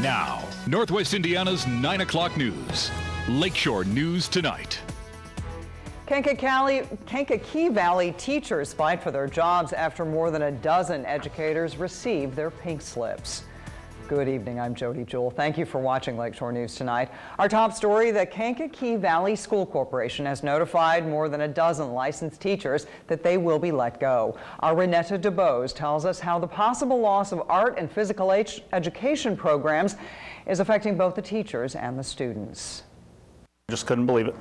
Now, Northwest Indiana's 9 o'clock news. Lakeshore News Tonight. Kankakee Valley teachers fight for their jobs after more than a dozen educators received their pink slips. Good evening, I'm Jody Jewell. Thank you for watching Lakeshore News Tonight. Our top story, the Kankakee Valley School Corporation has notified more than a dozen licensed teachers that they will be let go. Our Renetta DuBose tells us how the possible loss of art and physical education programs is affecting both the teachers and the students. Just couldn't believe it.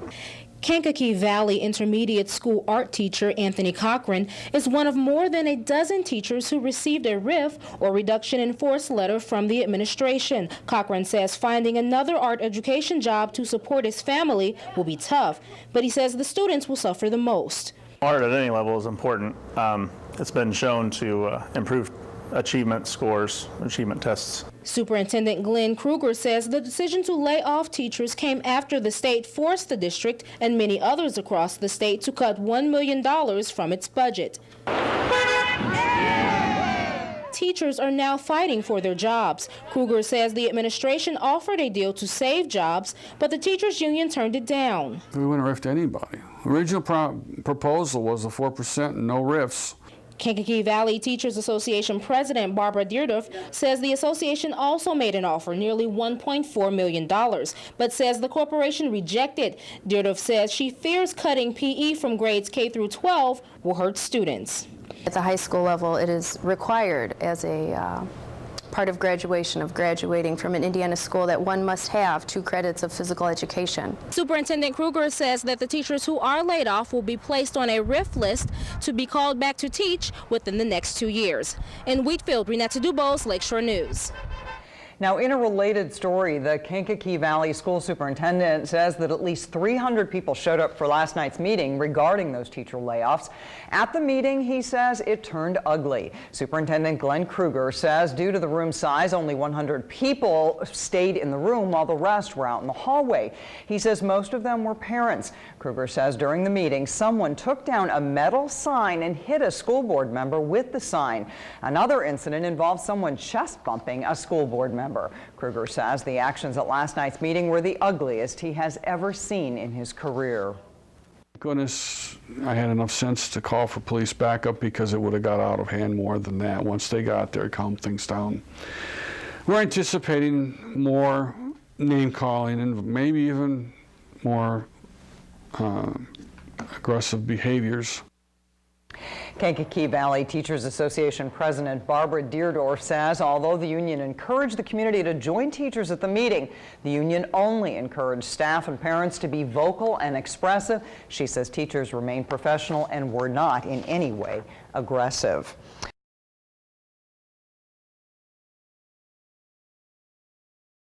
Kankakee Valley Intermediate School art teacher Anthony Cochran is one of more than a dozen teachers who received a RIF, or reduction in force letter, from the administration. Cochran says finding another art education job to support his family will be tough, but he says the students will suffer the most. Art at any level is important. It's been shown to improve achievement scores, achievement tests. Superintendent Glenn Kruger says the decision to lay off teachers came after the state forced the district and many others across the state to cut $1 million from its budget. Teachers are now fighting for their jobs. Kruger says the administration offered a deal to save jobs, but the teachers union turned it down. We wouldn't rift anybody. The original proposal was a 4% and no rifts. Kankakee Valley Teachers Association President Barbara Deardorff says the association also made an offer nearly $1.4 million, but says the corporation rejected. Deardorff says she fears cutting PE from grades K through 12 will hurt students. At the high school level, it is required as a part of graduating from an Indiana school that one must have 2 credits of physical education. Superintendent Kruger says that the teachers who are laid off will be placed on a RIF list to be called back to teach within the next 2 years. In Wheatfield, Renetta DuBose, Lakeshore News. Now, in a related story, the Kankakee Valley School Superintendent says that at least 300 people showed up for last night's meeting regarding those teacher layoffs. At the meeting, he says it turned ugly. Superintendent Glenn Kruger says due to the room size, only 100 people stayed in the room while the rest were out in the hallway. He says most of them were parents. Kruger says during the meeting, someone took down a metal sign and hit a school board member with the sign. Another incident involved someone chest bumping a school board member. Kruger says the actions at last night's meeting were the ugliest he has ever seen in his career. Goodness, I had enough sense to call for police backup because it would have got out of hand more than that. Once they got there, calm things down. We're anticipating more name calling and maybe even more aggressive behaviors. Kankakee Valley Teachers Association President Barbara Deardorff says although the union encouraged the community to join teachers at the meeting, the union only encouraged staff and parents to be vocal and expressive. She says teachers remain professional and were not in any way aggressive.